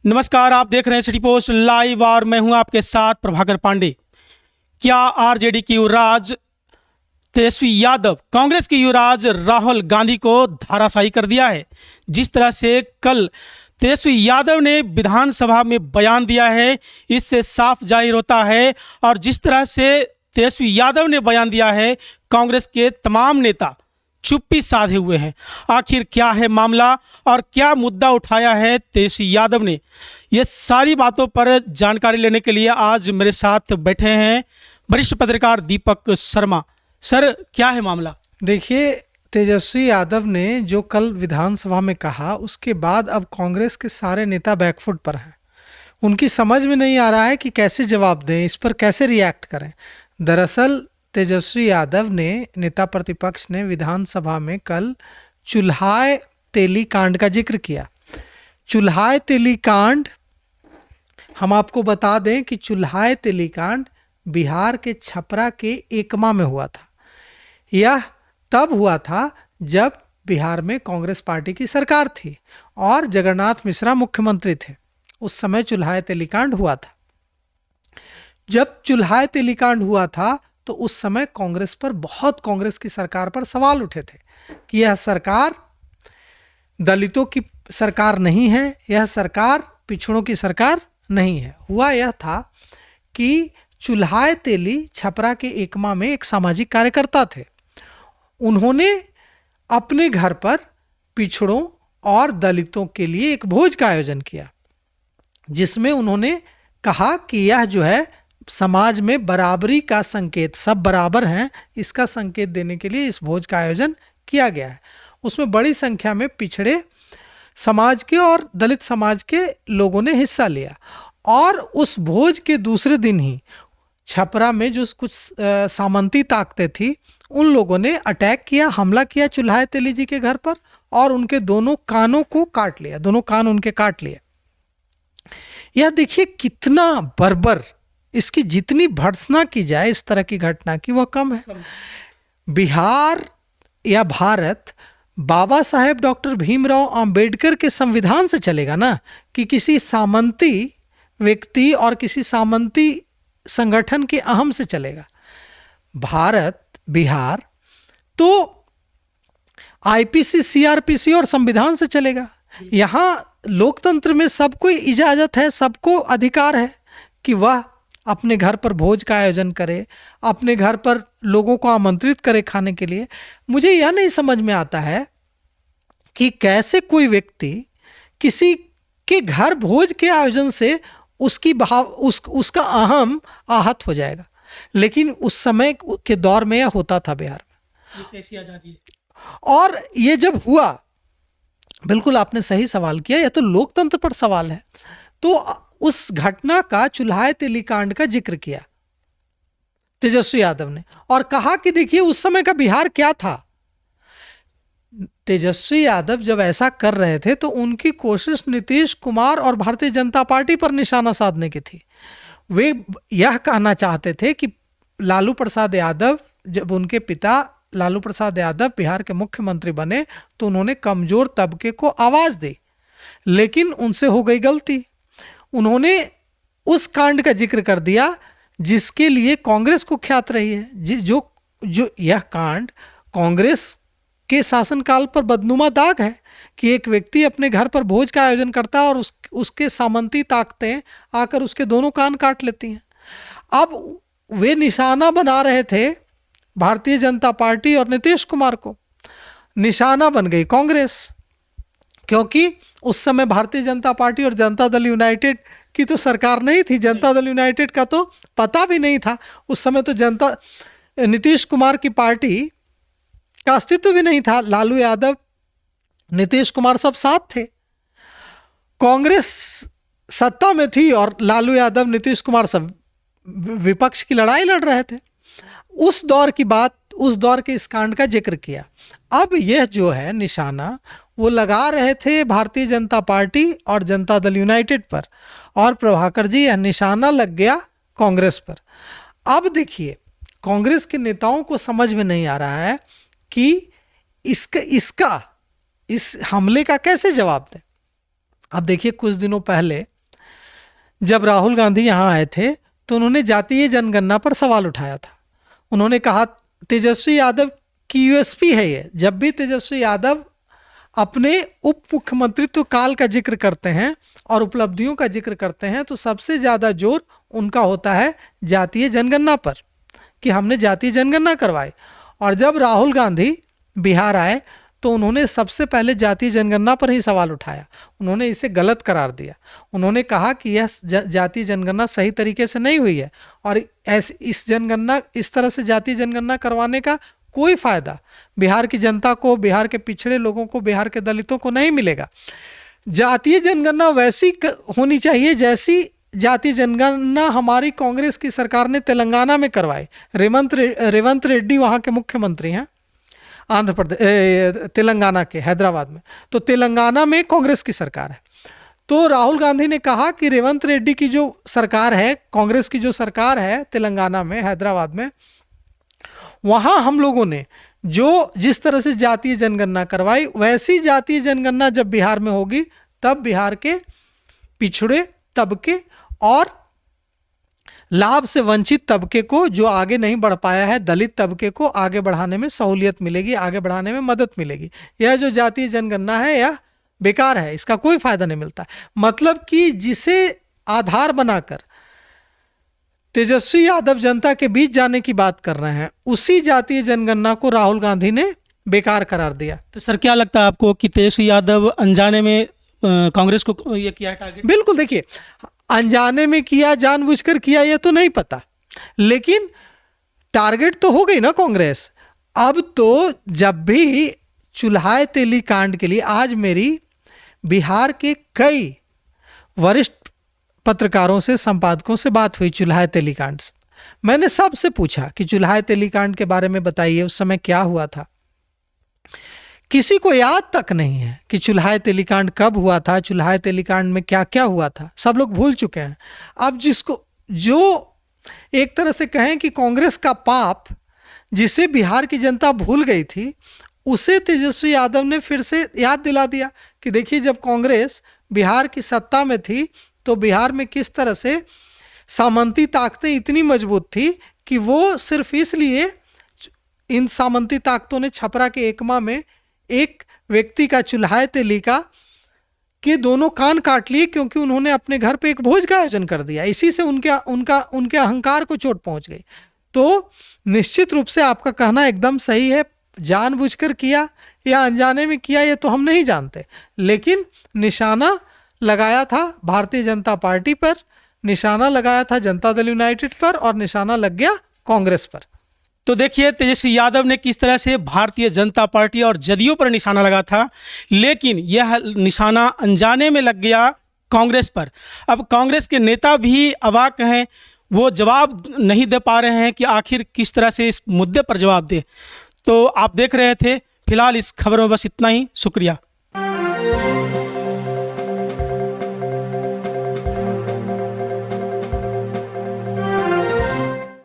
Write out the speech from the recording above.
नमस्कार, आप देख रहे हैं सिटी पोस्ट लाइव और मैं हूं आपके साथ प्रभाकर पांडे। क्या आरजेडी की युवराज तेजस्वी यादव कांग्रेस की युवराज राहुल गांधी को धाराशायी कर दिया है? जिस तरह से कल तेजस्वी यादव ने विधानसभा में बयान दिया है, इससे साफ जाहिर होता है। और जिस तरह से तेजस्वी यादव ने बयान दिया है, कांग्रेस के तमाम नेता चुप्पी साधे हुए हैं। आखिर क्या है मामला और क्या मुद्दा उठाया है तेजस्वी यादव ने, ये सारी बातों पर जानकारी लेने के लिए आज मेरे साथ बैठे हैं वरिष्ठ पत्रकार दीपक शर्मा। सर, क्या है मामला? देखिए, तेजस्वी यादव ने जो कल विधानसभा में कहा, उसके बाद अब कांग्रेस के सारे नेता बैकफुट पर हैं। उनकी समझ में नहीं आ रहा है कि कैसे जवाब दें, इस पर कैसे रिएक्ट करें। दरअसल तेजस्वी यादव ने, नेता प्रतिपक्ष ने विधानसभा में कल चुल्हाय तेली कांड का जिक्र किया। चुल्हाय तेली कांड, हम आपको बता दें कि चुल्हाय तेली कांड बिहार के छपरा के एकमा में हुआ था। यह तब हुआ था जब बिहार में कांग्रेस पार्टी की सरकार थी और जगन्नाथ मिश्रा मुख्यमंत्री थे। उस समय चुल्हाय तेली कांड हुआ था। जब चुल्हाय तेली कांड हुआ था तो उस समय कांग्रेस की सरकार पर सवाल उठे थे कि यह सरकार दलितों की सरकार नहीं है, यह सरकार पिछड़ों की सरकार नहीं है। हुआ यह था कि चुल्हाय तेली छपरा के एकमा में एक सामाजिक कार्यकर्ता थे। उन्होंने अपने घर पर पिछड़ों और दलितों के लिए एक भोज का आयोजन किया, जिसमें उन्होंने कहा कि यह जो है समाज में बराबरी का संकेत, सब बराबर हैं, इसका संकेत देने के लिए इस भोज का आयोजन किया गया है। उसमें बड़ी संख्या में पिछड़े समाज के और दलित समाज के लोगों ने हिस्सा लिया। और उस भोज के दूसरे दिन ही छपरा में जो कुछ सामंती ताकतें थी, उन लोगों ने अटैक किया, हमला किया चुल्हाय तेली जी के घर पर और उनके दोनों कानों को काट लिया, दोनों कान उनके काट लिए। यह देखिए कितना बर्बर, इसकी जितनी भर्त्सना की जाए इस तरह की घटना की वह कम है। बिहार या भारत बाबा साहेब डॉक्टर भीमराव अंबेडकर के संविधान से चलेगा ना, कि किसी सामंती व्यक्ति और किसी सामंती संगठन के अहम से चलेगा? भारत, बिहार तो आईपीसी, सीआरपीसी और संविधान से चलेगा। यहाँ लोकतंत्र में सबको इजाजत है, सबको अधिकार है कि वह अपने घर पर भोज का आयोजन करे, अपने घर पर लोगों को आमंत्रित करे खाने के लिए। मुझे यह नहीं समझ में आता है कि कैसे कोई व्यक्ति किसी के घर भोज के आयोजन से उसका अहम आहत हो जाएगा। लेकिन उस समय के दौर में यह होता था बिहार में। कैसी आजादी? और ये जब हुआ, बिल्कुल आपने सही सवाल किया, यह तो लोकतंत्र पर सवाल है। तो उस घटना का, चुल्हाय तेली कांड का जिक्र किया तेजस्वी यादव ने और कहा कि देखिए उस समय का बिहार क्या था। तेजस्वी यादव जब ऐसा कर रहे थे तो उनकी कोशिश नीतीश कुमार और भारतीय जनता पार्टी पर निशाना साधने की थी। वे यह कहना चाहते थे कि लालू प्रसाद यादव, जब उनके पिता लालू प्रसाद यादव बिहार के मुख्यमंत्री बने तो उन्होंने कमजोर तबके को आवाज दी, लेकिन उनसे हो गई गलती। उन्होंने उस कांड का जिक्र कर दिया जिसके लिए कांग्रेस को ख्यात रही है। जो यह कांड कांग्रेस के शासनकाल पर बदनुमा दाग है कि एक व्यक्ति अपने घर पर भोज का आयोजन करता है और उसके सामंती ताकतें आकर उसके दोनों कान काट लेती हैं। अब वे निशाना बना रहे थे भारतीय जनता पार्टी और नीतीश कुमार को। निशाना बन गई कांग्रेस, क्योंकि उस समय भारतीय जनता पार्टी और जनता दल यूनाइटेड की तो सरकार नहीं थी। जनता दल यूनाइटेड का तो पता भी नहीं था उस समय। तो नीतीश कुमार की पार्टी का अस्तित्व भी नहीं था। लालू यादव, नीतीश कुमार सब साथ थे। कांग्रेस सत्ता में थी और लालू यादव, नीतीश कुमार सब विपक्ष की लड़ाई लड़ रहे थे। उस दौर की बात, उस दौर के इस कांड का जिक्र किया। अब यह जो है निशाना वो लगा रहे थे भारतीय जनता पार्टी और जनता दल यूनाइटेड पर, और प्रभाकर जी यह निशाना लग गया कांग्रेस पर। अब देखिए, कांग्रेस के नेताओं को समझ में नहीं आ रहा है कि इस हमले का कैसे जवाब दें। अब देखिए, कुछ दिनों पहले जब राहुल गांधी यहाँ आए थे तो उन्होंने जातीय जनगणना पर सवाल उठाया था। उन्होंने कहा तेजस्वी यादव की यूएसपी है ये, जब भी तेजस्वी यादव अपने उप मुख्यमंत्रित्व काल का जिक्र करते हैं और उपलब्धियों का जिक्र करते हैं तो सबसे ज़्यादा जोर उनका होता है जातीय जनगणना पर, कि हमने जातीय जनगणना करवाई। और जब राहुल गांधी बिहार आए तो उन्होंने सबसे पहले जातीय जनगणना पर ही सवाल उठाया। उन्होंने इसे गलत करार दिया। उन्होंने कहा कि यह जातीय जनगणना सही तरीके से नहीं हुई है और इस तरह से जातीय जनगणना करवाने का कोई फायदा बिहार की जनता को, बिहार के पिछड़े लोगों को, बिहार के दलितों को नहीं मिलेगा। जातीय जनगणना वैसी होनी चाहिए जैसी जातीय जनगणना हमारी कांग्रेस की सरकार ने तेलंगाना में करवाई। रेवंत रेड्डी वहाँ के मुख्यमंत्री हैं, आंध्र प्रदेश तेलंगाना के, हैदराबाद में। तो तेलंगाना में कांग्रेस की सरकार है। तो राहुल गांधी ने कहा कि रेवंत रेड्डी की जो सरकार है, कांग्रेस की जो सरकार है तेलंगाना में, हैदराबाद में, वहाँ हम लोगों ने जिस तरह से जातीय जनगणना करवाई वैसी जातीय जनगणना जब बिहार में होगी तब बिहार के पिछड़े तबके और लाभ से वंचित तबके को, जो आगे नहीं बढ़ पाया है, दलित तबके को आगे बढ़ाने में सहूलियत मिलेगी, आगे बढ़ाने में मदद मिलेगी। यह जो जातीय जनगणना है यह बेकार है, इसका कोई फायदा नहीं मिलता। मतलब कि जिसे आधार बनाकर तेजस्वी यादव जनता के बीच जाने की बात कर रहे हैं, उसी जातीय जनगणना को राहुल गांधी ने बेकार करार दिया। तो सर क्या लगता है आपको कि तेजस्वी यादव अनजाने में कांग्रेस को ये किया है टारगेट? बिल्कुल, देखिए अनजाने में किया, जानबूझकर किया, ये तो नहीं पता, लेकिन टारगेट तो हो गई ना कांग्रेस। अब तो जब भी चुल्हाय तेली कांड के लिए, आज मेरी बिहार के कई वरिष्ठ पत्रकारों से, संपादकों से बात हुई चुल्हाय तेली कांड से। मैंने सबसे पूछा कि चुल्हाय तेली कांड के बारे में बताइए, उस समय क्या हुआ था। किसी को याद तक नहीं है कि चुल्हाय तेली कांड कब हुआ था, चुल्हाय तेली कांड में क्या क्या हुआ था, सब लोग भूल चुके हैं। अब जो एक तरह से कहें कि कांग्रेस का पाप जिसे बिहार की जनता भूल गई थी, उसे तेजस्वी यादव ने फिर से याद दिला दिया कि देखिए जब कांग्रेस बिहार की सत्ता में थी तो बिहार में किस तरह से सामंती ताकतें इतनी मजबूत थी कि वो सिर्फ इसलिए, इन सामंती ताकतों ने छपरा के एकमा में एक व्यक्ति का, चुल्हाय तेली का, के दोनों कान काट लिए क्योंकि उन्होंने अपने घर पे एक भोज का आयोजन कर दिया। इसी से उनके अहंकार को चोट पहुंच गई। तो निश्चित रूप से आपका कहना एकदम सही है, जानबूझकर किया या अनजाने में किया ये तो हम नहीं जानते, लेकिन निशाना लगाया था भारतीय जनता पार्टी पर, निशाना लगाया था जनता दल यूनाइटेड पर और निशाना लग गया कांग्रेस पर। तो देखिए तेजस्वी यादव ने किस तरह से भारतीय जनता पार्टी और जदयू पर निशाना लगा था, लेकिन यह निशाना अनजाने में लग गया कांग्रेस पर। अब कांग्रेस के नेता भी अवाक हैं, वो जवाब नहीं दे पा रहे हैं कि आखिर किस तरह से इस मुद्दे पर जवाब दे। तो आप देख रहे थे, फिलहाल इस खबर में बस इतना ही। शुक्रिया।